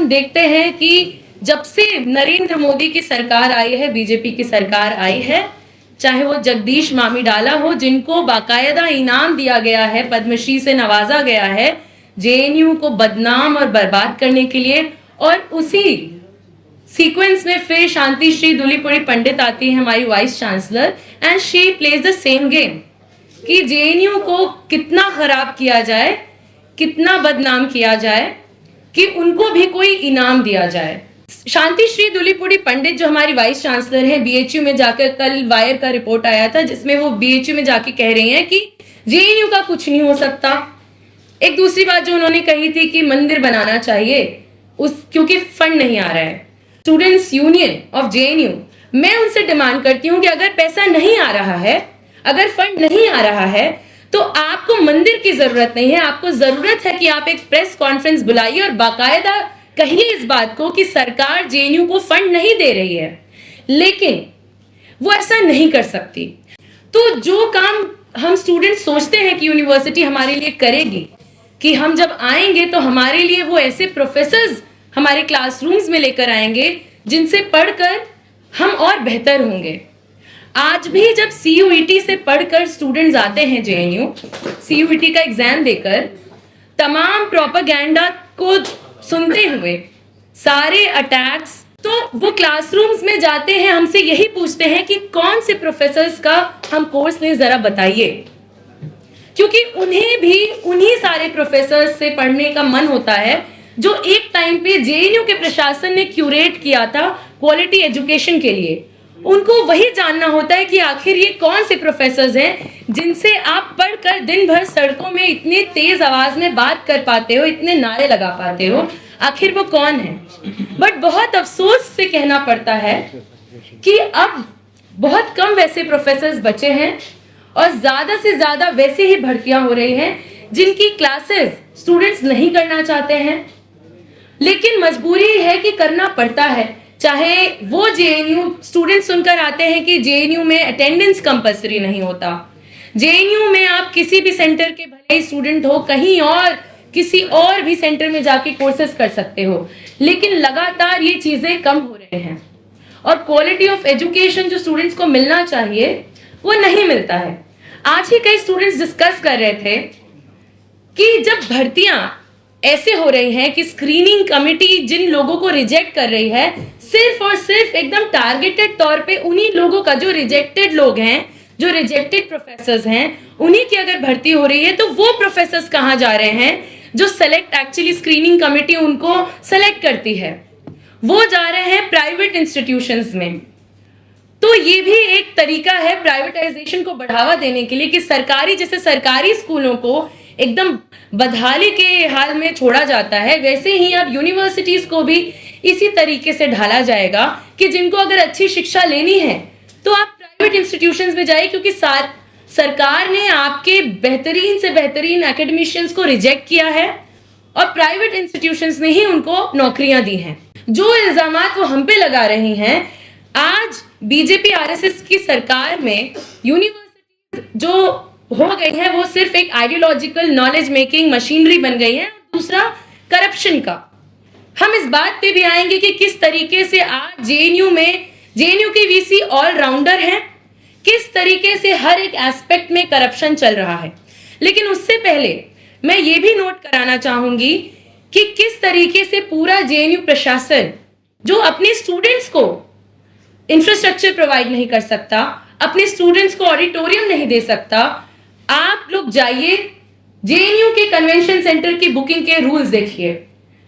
हम देखते हैं कि जब से नरेंद्र मोदी की सरकार आई है, बीजेपी की सरकार आई है, चाहे वो जगदीश मामीडाला हो, जिनको बाकायदा इनाम दिया गया है, पद्मश्री से नवाजा गया है जेएनयू को बदनाम और बर्बाद करने के लिए, और उसी सीक्वेंस में फिर शांति श्री धूलीपुड़ी पंडित आती है, हमारी vice chancellor, and she plays the same game कि जेएनयू को कितना खराब किया जाए, कितना बदनाम किया जाए कि उनको भी कोई इनाम दिया जाए। शांति श्री धूलीपुड़ी पंडित जो हमारी वाइस चांसलर है, बीएचयू में जाकर, कल वायर का रिपोर्ट आया था जिसमें वो बीएचयू में जाके कह रही हैं कि जेएनयू का कुछ नहीं हो सकता। एक दूसरी बात जो उन्होंने कही थी कि मंदिर बनाना चाहिए क्योंकि फंड नहीं आ रहा है। स्टूडेंट्स यूनियन ऑफ जेएनयू, मैं उनसे डिमांड करती हूँ कि अगर पैसा नहीं आ रहा है, अगर फंड नहीं आ रहा है, तो आपको मंदिर की जरूरत नहीं है, आपको जरूरत है कि आप एक प्रेस कॉन्फ्रेंस बुलाइए और बाकायदा कहिए इस बात को कि सरकार जेएनयू को फंड नहीं दे रही है, लेकिन वो ऐसा नहीं कर सकती। तो जो काम हम स्टूडेंट सोचते हैं कि यूनिवर्सिटी हमारे लिए करेगी, कि हम जब आएंगे तो हमारे लिए वो ऐसे प्रोफेसर्स हमारे क्लासरूम्स में लेकर आएंगे जिनसे पढ़कर हम और बेहतर होंगे। आज भी जब सीयूईटी से पढ़कर स्टूडेंट्स आते हैं जेएनयू, सीयूईटी का एग्जाम देकर, तमाम प्रोपेगेंडा को सुनते हुए, सारे अटैक्स, तो वो क्लासरूम्स में जाते हैं, हमसे यही पूछते हैं कि कौन से प्रोफेसर्स का हम कोर्स लें, जरा बताइए, क्योंकि उन्हें भी उन्हीं सारे प्रोफेसर्स से पढ़ने का मन होता है जो एक टाइम पे जेएनयू के प्रशासन ने क्यूरेट किया था क्वालिटी एजुकेशन के लिए। उनको वही जानना होता है कि आखिर ये कौन से प्रोफेसर्स हैं जिनसे आप पढ़कर दिन भर सड़कों में इतने तेज आवाज में बात कर पाते हो, इतने नारे लगा पाते हो, आखिर वो कौन है। बट बहुत अफसोस से कहना पड़ता है कि अब बहुत कम वैसे प्रोफेसर्स बचे हैं और ज्यादा से ज्यादा वैसे ही भर्तियां हो रही हैं जिनकी क्लासेस स्टूडेंट्स नहीं करना चाहते हैं, लेकिन मजबूरी है कि करना पड़ता है। चाहे वो जेएनयू स्टूडेंट सुनकर आते हैं कि जेएनयू में अटेंडेंस कंपल्सरी नहीं होता, जेएनयू में आप किसी भी सेंटर के भले ही स्टूडेंट हो, कहीं और किसी और भी सेंटर में जाके कोर्सेज कर सकते हो, लेकिन लगातार ये चीजें कम हो रहे हैं और क्वालिटी ऑफ एजुकेशन जो स्टूडेंट्स को मिलना चाहिए वो नहीं मिलता है। आज ही कई स्टूडेंट्स डिस्कस कर रहे थे कि जब भर्तियां ऐसे हो रही हैं कि स्क्रीनिंग कमेटी जिन लोगों को रिजेक्ट कर रही है, सिर्फ और सिर्फ एकदम टारगेटेड तौर पे उन्हीं लोगों का, जो रिजेक्टेड लोग हैं, जो रिजेक्टेड प्रोफेसर्स हैं, उन्हीं की अगर भर्ती हो रही है, तो वो प्रोफेसर्स कहाँ जा रहे हैं जो सेलेक्ट, एक्चुअली स्क्रीनिंग कमेटी उनको सेलेक्ट करती है, वो जा रहे हैं प्राइवेट इंस्टीट्यूशंस में। तो ये भी एक तरीका है प्राइवेटाइजेशन को बढ़ावा देने के लिए कि सरकारी, जैसे सरकारी स्कूलों को एकदम बदहाली के हाल में छोड़ा जाता है, वैसे ही अब यूनिवर्सिटीज को भी इसी तरीके से ढाला जाएगा कि जिनको अगर अच्छी शिक्षा लेनी है तो आप प्राइवेट इंस्टीट्यूशंस में जाइए, क्योंकि सरकार ने आपके बेहतरीन से बेहतरीन एकेडमिशियंस को रिजेक्ट किया है और प्राइवेट इंस्टीट्यूशंस ने ही उनको नौकरियां दी हैं। जो इल्जामात वो हम पे लगा रही हैं, आज बीजेपी आरएसएस की सरकार में यूनिवर्सिटीज जो हो गई है वो सिर्फ एक आइडियोलॉजिकल नॉलेज मेकिंग मशीनरी बन गई है। दूसरा, करप्शन का हम इस बात पे भी आएंगे कि किस तरीके से आज जेएनयू की वीसी ऑलराउंडर है, किस तरीके से हर एक एस्पेक्ट में करप्शन चल रहा है। लेकिन उससे पहले मैं ये भी नोट कराना चाहूंगी कि किस तरीके से पूरा जेएनयू प्रशासन जो अपने स्टूडेंट्स को इंफ्रास्ट्रक्चर प्रोवाइड नहीं कर सकता, अपने स्टूडेंट्स को ऑडिटोरियम नहीं दे सकता। आप लोग जाइए जेएनयू के कन्वेंशन सेंटर की बुकिंग के रूल्स देखिए,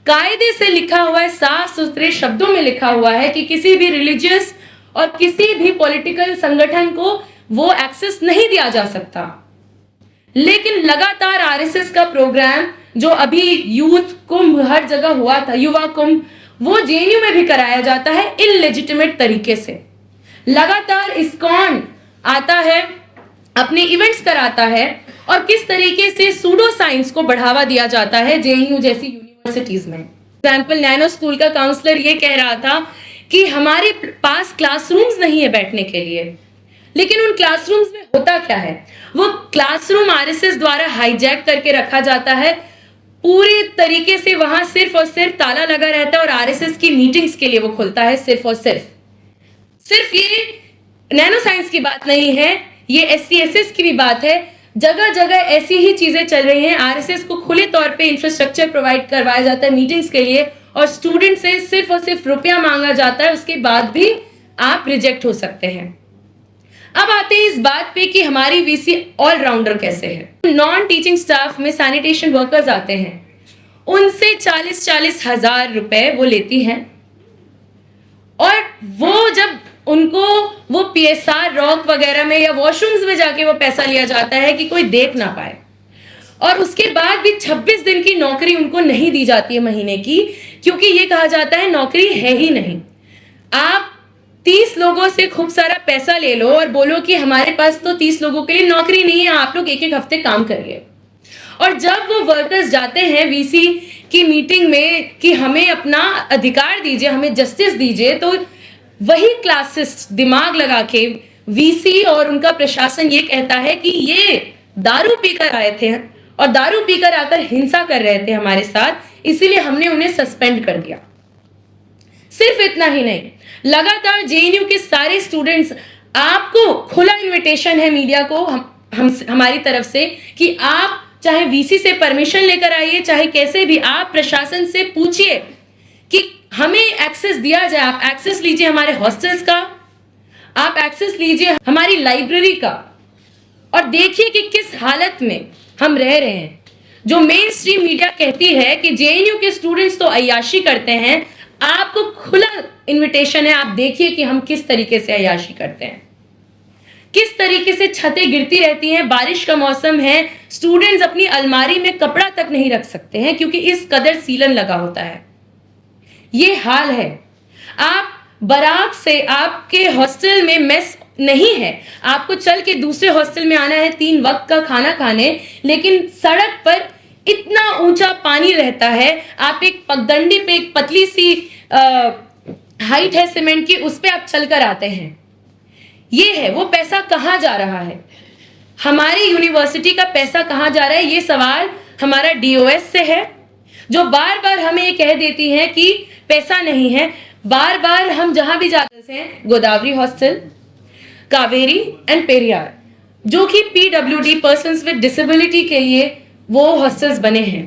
कायदे से लिखा हुआ है, साफ सुथरे शब्दों में लिखा हुआ है कि किसी भी रिलीजियस और किसी भी पॉलिटिकल संगठन को वो एक्सेस नहीं दिया जा सकता। लेकिन लगातार आरएसएस का प्रोग्राम जो अभी यूथ कुंभ हर जगह हुआ था, युवा कुंभ, वो जेएनयू में भी कराया जाता है इलेजिटिमेट तरीके से। लगातार इस्कॉन आता है, अपने इवेंट्स कराता है और किस तरीके से सूडो साइंस को बढ़ावा दिया जाता है जेएनयू जैसी यूनिवर्सिटीज में। एग्जाम्पल, नैनो स्कूल का काउंसलर ये कह रहा था कि हमारे पास क्लासरूम्स नहीं है बैठने के लिए, लेकिन उन क्लासरूम्स में होता क्या है, वो क्लासरूम आरएसएस द्वारा हाईजैक करके रखा जाता है। पूरे तरीके से वहां सिर्फ और सिर्फ ताला लगा रहता है और आरएसएस की मीटिंग्स के लिए वो खुलता है सिर्फ और सिर्फ ये नैनो साइंस की बात नहीं है, ये एससीएसएस की भी बात है। जगह जगह ऐसी ही चीजें चल रही हैं। आरएसएस को खुले तौर पे इंफ्रास्ट्रक्चर प्रोवाइड करवाया जाता है मीटिंग्स के लिए और स्टूडेंट से सिर्फ और सिर्फ रुपया मांगा जाता है, उसके बाद भी आप रिजेक्ट हो सकते हैं। अब आते हैं इस बात पे कि हमारी वीसी ऑलराउंडर कैसे है। नॉन टीचिंग स्टाफ में सैनिटेशन वर्कर्स आते हैं, उनसे 40-40 हजार रुपए वो लेती हैं और वो जब उनको वो पीएसआर रॉक वगैरह में या वॉशरूम्स में जाके वो पैसा लिया जाता है कि कोई देख ना पाए, और उसके बाद भी 26 दिन की नौकरी उनको नहीं दी जाती है महीने की, क्योंकि ये कहा जाता है नौकरी है ही नहीं। आप 30 लोगों से खूब सारा पैसा ले लो और बोलो कि हमारे पास तो 30 लोगों के लिए नौकरी नहीं है, आप लोग एक एक हफ्ते काम करिए। और जब वो वर्कर्स जाते हैं वीसी की मीटिंग में कि हमें अपना अधिकार दीजिए, हमें जस्टिस दीजिए, तो वही क्लासिस्ट दिमाग लगा के वीसी और उनका प्रशासन ये कहता है कि ये दारू पीकर आए थे और दारू पीकर आकर हिंसा कर रहे थे हमारे साथ, इसीलिए हमने उन्हें सस्पेंड कर दिया। सिर्फ इतना ही नहीं, लगातार जेएनयू के सारे स्टूडेंट्स, आपको खुला इनविटेशन है मीडिया को हमारी तरफ से कि आप चाहे वीसी से परमिशन लेकर आइए, चाहे कैसे भी आप प्रशासन से पूछिए कि हमें एक्सेस दिया जाए। आप एक्सेस लीजिए हमारे हॉस्टल्स का, आप एक्सेस लीजिए हमारी लाइब्रेरी का, और देखिए कि किस हालत में हम रह रहे हैं। जो मेन स्ट्रीम मीडिया कहती है कि जेएनयू के स्टूडेंट्स तो अय्याशी करते हैं, आपको खुला इनविटेशन है, आप देखिए कि हम किस तरीके से अय्याशी करते हैं, किस तरीके से छतें गिरती रहती हैं। बारिश का मौसम है, स्टूडेंट्स अपनी अलमारी में कपड़ा तक नहीं रख सकते हैं क्योंकि इस कदर सीलन लगा होता है। ये हाल है। आप बारात से आपके हॉस्टल में मेस नहीं है, आपको चल के दूसरे हॉस्टल में आना है 3 वक्त का खाना खाने, लेकिन सड़क पर इतना ऊंचा पानी रहता है, आप एक पगडंडी पे एक पतली सी हाइट है सीमेंट की, उस पे आप चलकर आते हैं। ये है वो पैसा कहाँ जा रहा है, हमारी यूनिवर्सिटी का पैसा कहाँ जा रहा है। ये सवाल हमारा डीओएस से है, जो बार बार हमें ये कह देती है कि पैसा नहीं है। बार बार हम जहां भी जाते हैं, गोदावरी हॉस्टल, कावेरी एंड पेरियार, जो कि पीडब्ल्यूडी पर्सन्स विद डिसेबिलिटी के लिए वो हॉस्टल्स बने हैं,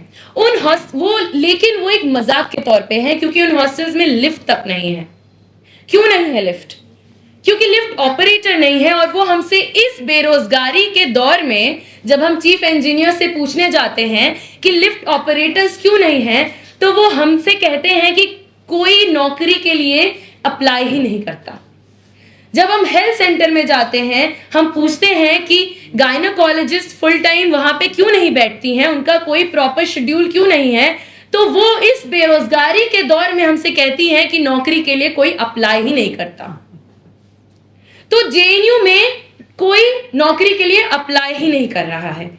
लेकिन वो एक मजाक के तौर पे हैं क्योंकि उन हॉस्टल्स में लिफ्ट तक नहीं है। क्यों नहीं है लिफ्ट? क्योंकि लिफ्ट ऑपरेटर नहीं है। और वो हमसे इस बेरोजगारी के दौर में, जब हम चीफ इंजीनियर से पूछने जाते हैं कि लिफ्ट ऑपरेटर्स क्यों नहीं है, तो वो हमसे कहते हैं कि कोई नौकरी के लिए अप्लाई ही नहीं करता। जब हम हेल्थ सेंटर में जाते हैं, हम पूछते हैं कि गायनोकोलॉजिस्ट फुल टाइम वहां पे क्यों नहीं बैठती हैं, उनका कोई प्रॉपर शेड्यूल क्यों नहीं है, तो वो इस बेरोजगारी के दौर में हमसे कहती हैं कि नौकरी के लिए कोई अप्लाई ही नहीं करता। तो जेएनयू में कोई नौकरी के लिए अप्लाई ही नहीं कर रहा है,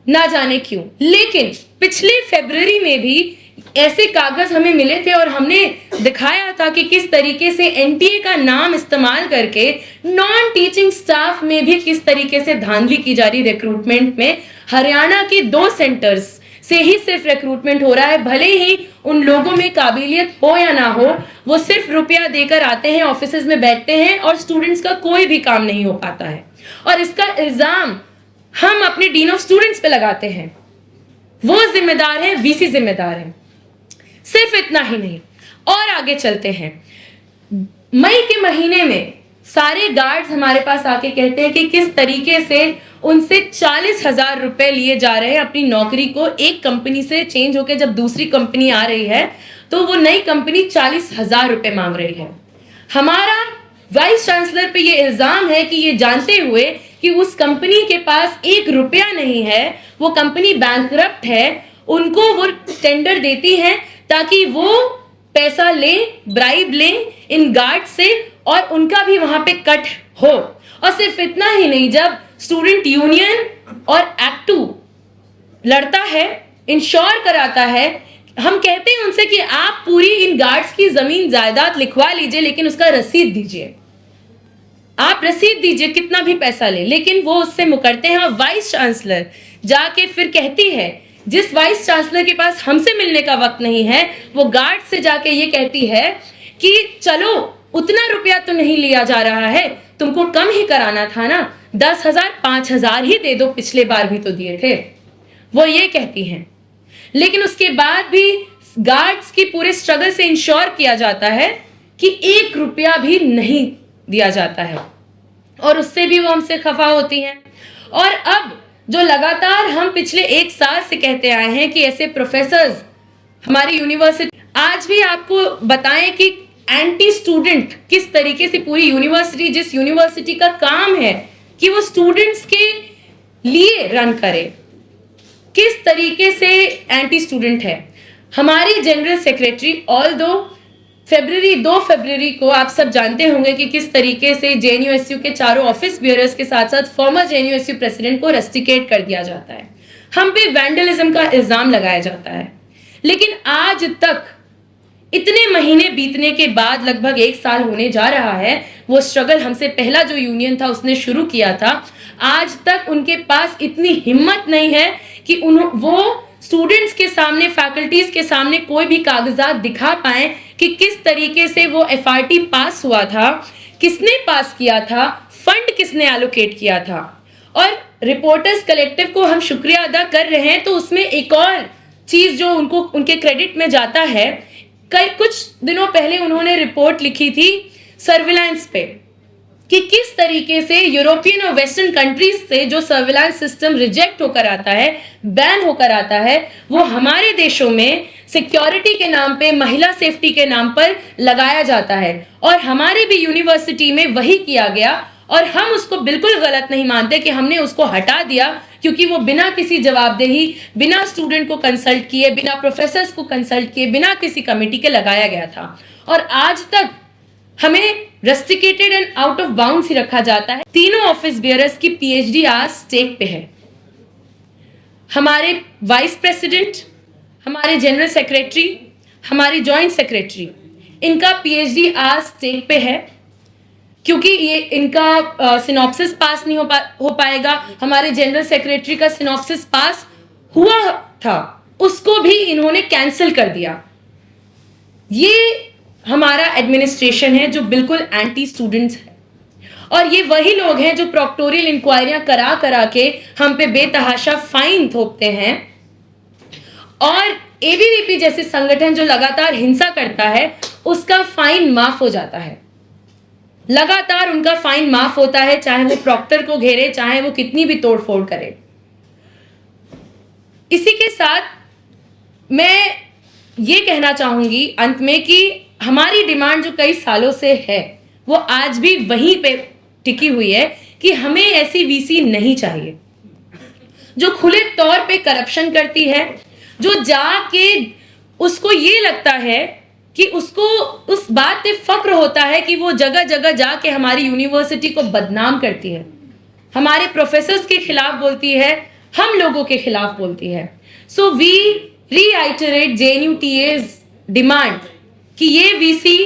ना जाने क्यों। लेकिन पिछले फरवरी में भी ऐसे कागज हमें मिले थे और हमने दिखाया था कि किस तरीके से एनटीए का नाम इस्तेमाल करके नॉन टीचिंग स्टाफ में भी किस तरीके से धांधली की जा रही रिक्रूटमेंट में। हरियाणा के 2 सेंटर्स से ही सिर्फ रिक्रूटमेंट हो रहा है, भले ही उन लोगों में काबिलियत हो या ना हो, वो सिर्फ रुपया देकर आते हैं, ऑफिसेज में बैठते हैं और स्टूडेंट्स का कोई भी काम नहीं हो पाता है। और इसका इल्जाम हम अपने डीन ऑफ स्टूडेंट्स पे लगाते हैं। वो जिम्मेदार है, वीसी जिम्मेदार है। सिर्फ इतना ही नहीं, और आगे चलते हैं। मई के महीने में सारे गार्ड्स हमारे पास आके कहते हैं कि किस तरीके से उनसे 40,000 रुपए लिए जा रहे हैं अपनी नौकरी को। एक कंपनी से चेंज होकर जब दूसरी कंपनी आ रही है तो वो नई कंपनी 40,000 रुपए मांग रही है। हमारा वाइस चांसलर पे ये इल्जाम है कि ये जानते हुए कि उस कंपनी के पास 1 रुपया नहीं है, वो कंपनी बैंकरप्ट है, उनको वो टेंडर देती है ताकि वो पैसा लें, ब्राइब लें इन गार्ड से और उनका भी वहां पे कट हो। और सिर्फ इतना ही नहीं, जब स्टूडेंट यूनियन और एक्ट 2 लड़ता है, इंश्योर कराता है, हम कहते हैं उनसे कि आप पूरी इन गार्ड्स की जमीन जायदाद लिखवा लीजिए, लेकिन उसका रसीद दीजिए, आप रसीद दीजिए, कितना भी पैसा ले, लेकिन वो उससे मुकरते हैं। और वाइस चांसलर जाके फिर कहती है जिस वाइस चांसलर के पास हमसे मिलने का वक्त नहीं है, वो गार्ड से जाके ये कहती है कि चलो उतना रुपया तो नहीं लिया जा रहा है, तुमको कम ही कराना था ना, 10,000 5,000 ही दे दो, पिछले बार भी तो दिए थे, वो ये कहती हैं। लेकिन उसके बाद भी गार्ड्स की पूरे स्ट्रगल से इंश्योर किया जाता है कि 1 रुपया भी नहीं दिया जाता है, और उससे भी वो हमसे खफा होती हैं। और अब जो लगातार हम पिछले 1 साल से कहते आए हैं कि ऐसे प्रोफेसर्स हमारी यूनिवर्सिटी, आज भी आपको बताएं कि एंटी स्टूडेंट किस तरीके से पूरी यूनिवर्सिटी, जिस यूनिवर्सिटी का काम है कि वो स्टूडेंट्स के लिए रन करे, किस तरीके से एंटी स्टूडेंट है। हमारी जनरल सेक्रेटरी, ऑल्दो 2 फरवरी को आप सब जानते होंगे कि किस तरीके से जेएनयूएसयू के चारों ऑफिस बियरर्स के साथ साथ फॉर्मर जेएनयूएसयू प्रेसिडेंट को रस्टिकेट कर दिया जाता है, हम पे वैंडलिज्म का इल्जाम लगाया जाता है। लेकिन आज तक इतने महीने बीतने के बाद, लगभग 1 साल होने जा रहा है, वो स्ट्रगल हमसे पहला जो यूनियन था उसने शुरू किया था, आज तक उनके पास इतनी हिम्मत नहीं है कि वो स्टूडेंट्स के सामने, फैकल्टीज के सामने कोई भी कागजात दिखा पाए कि किस तरीके से वो एफआरटी पास हुआ था, किसने पास किया था, फंड किसने एलोकेट किया था। और रिपोर्टर्स कलेक्टिव को हम शुक्रिया अदा कर रहे हैं, तो उसमें एक और चीज जो उनको, उनके क्रेडिट में जाता है, कुछ दिनों पहले उन्होंने रिपोर्ट लिखी थी सर्विलांस पे कि किस तरीके से यूरोपियन और वेस्टर्न कंट्रीज से जो सर्विलांस सिस्टम रिजेक्ट होकर आता है, बैन होकर आता है, वो हमारे देशों में सिक्योरिटी के नाम पे, महिला सेफ्टी के नाम पर लगाया जाता है। और हमारे भी यूनिवर्सिटी में वही किया गया, और हम उसको बिल्कुल गलत नहीं मानते कि हमने उसको हटा दिया, क्योंकि वो बिना किसी जवाबदेही, बिना स्टूडेंट को कंसल्ट किए, बिना प्रोफेसर्स को कंसल्ट किए, बिना किसी कमेटी के लगाया गया था। और आज तक हमें rusticated and out of bounds ही रखा जाता है। तीनों ऑफिस बियरर्स की पीएचडी आज स्टेक पे है। हमारे वाइस प्रेसिडेंट, हमारे जनरल सेक्रेटरी, हमारी जॉइंट सेक्रेटरी, इनका पीएचडी आज स्टेक पे है, क्योंकि ये इनका सिनॉप्सिस पास नहीं हो पाएगा। हमारे जनरल सेक्रेटरी का सिनॉप्सिस पास हुआ था, उसको भी इन्होंने कैंसिल कर दिया। ये हमारा एडमिनिस्ट्रेशन है जो बिल्कुल एंटी स्टूडेंट्स है, और ये वही लोग हैं जो प्रोक्टोरियल इंक्वायरियां करा के हम पे बेतहाशा फाइन थोपते हैं। और एबीवीपी जैसे संगठन जो लगातार हिंसा करता है, उसका फाइन माफ हो जाता है, लगातार उनका फाइन माफ होता है, चाहे वो प्रॉक्टर को घेरे, चाहे वो कितनी भी तोड़फोड़ करे। इसी के साथ मैं ये कहना चाहूंगी अंत में कि हमारी डिमांड जो कई सालों से है, वो आज भी वहीं पे टिकी हुई है कि हमें ऐसी वीसी नहीं चाहिए जो खुले तौर पे करप्शन करती है, जो जाके उसको ये लगता है कि उसको उस बात पे फक्र होता है कि वो जगह जगह जाके हमारी यूनिवर्सिटी को बदनाम करती है, हमारे प्रोफेसर्स के खिलाफ बोलती है, हम लोगों के खिलाफ बोलती है। सो वी रीआइटरेट जेएनयूटीए's डिमांड कि ये वीसी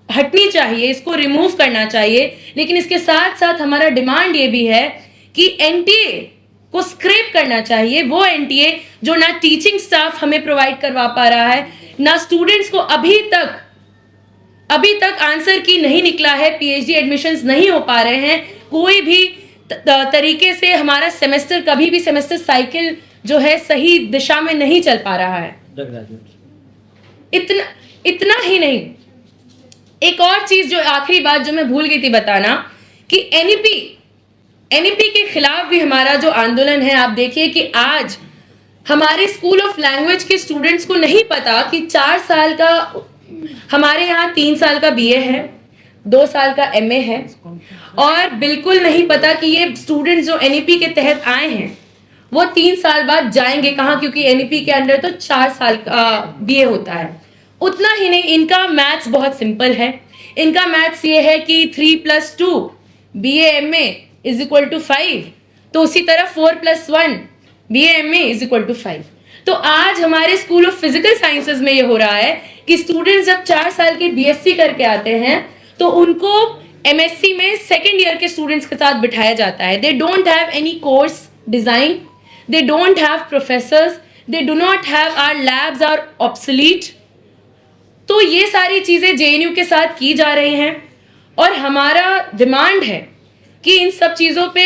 हटनी चाहिए, इसको रिमूव करना चाहिए। लेकिन इसके साथ साथ हमारा डिमांड ये भी है कि एनटीए को स्क्रैप करना चाहिए, वो एनटीए जो ना टीचिंग स्टाफ हमें प्रोवाइड करवा पा रहा है, ना स्टूडेंट्स को अभी तक आंसर की नहीं निकला है, पीएचडी एडमिशंस नहीं हो पा रहे हैं, कोई भी तरीके से हमारा सेमेस्टर, कभी भी सेमेस्टर साइकिल जो है सही दिशा में नहीं चल पा रहा है। इतना ही नहीं, एक और चीज जो आखिरी बात जो मैं भूल गई थी बताना, कि एनईपी के खिलाफ भी हमारा जो आंदोलन है, आप देखिए कि आज हमारे स्कूल ऑफ लैंग्वेज के स्टूडेंट्स को नहीं पता कि 4 साल का, हमारे यहाँ 3 साल का बीए है, 2 साल का एमए है, और बिल्कुल नहीं पता कि ये स्टूडेंट्स जो एनईपी के तहत आए हैं वो 3 साल बाद जाएंगे कहाँ, क्योंकि एनईपी के अंडर तो 4 साल का बीए होता है। उतना ही नहीं, इनका मैथ्स बहुत सिंपल है। इनका मैथ्स ये है कि 3+2 BA MA is equal to 5, तो उसी तरह 4+1 BA MA is equal to 5। तो आज हमारे स्कूल ऑफ फिजिकल साइंसेज में ये हो रहा है कि स्टूडेंट्स जब 4 साल के बीएससी करके आते हैं तो उनको एमएससी में सेकेंड ईयर के स्टूडेंट्स के साथ बिठाया जाता है। They don't have any course design, they don't have professors, they do not have, our labs are obsolete. तो ये सारी चीजें जेएनयू के साथ की जा रही हैं और हमारा डिमांड है कि इन सब चीजों पे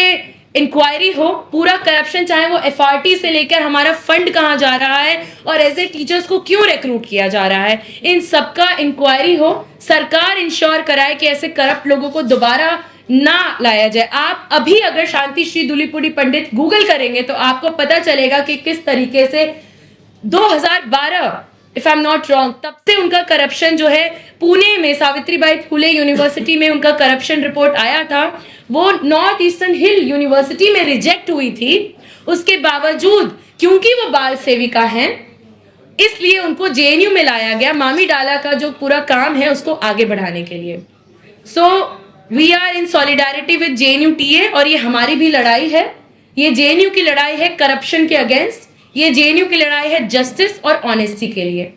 इंक्वायरी हो, पूरा करप्शन, चाहे वो एफआरटी से लेकर हमारा फंड कहाँ जा रहा है और एज ए टीचर्स को क्यों रिक्रूट किया जा रहा है, इन सबका इंक्वायरी हो। सरकार इंश्योर कराए कि ऐसे करप्ट लोगों को दोबारा ना लाया जाए। आप अभी अगर शांति श्री धूलीपुड़ी पंडित गूगल करेंगे तो आपको पता चलेगा कि किस तरीके से 2012 if I am not wrong तब से उनका करप्शन जो है, पुणे में सावित्रीबाई फुले यूनिवर्सिटी में उनका करप्शन रिपोर्ट आया था, वो नॉर्थ ईस्टर्न हिल यूनिवर्सिटी में रिजेक्ट हुई थी। उसके बावजूद क्योंकि वो बाल सेविका हैं इसलिए उनको जेएनयू में लाया गया, मामी डाला का जो पूरा काम है उसको आगे बढ़ाने के लिए। So we are in solidarity with JNU TA और ये हमारी भी लड़ाई है। ये जेएनयू की लड़ाई है करप्शन के अगेंस्ट, ये जेएनयू की लड़ाई है जस्टिस और ऑनेस्टी के लिए।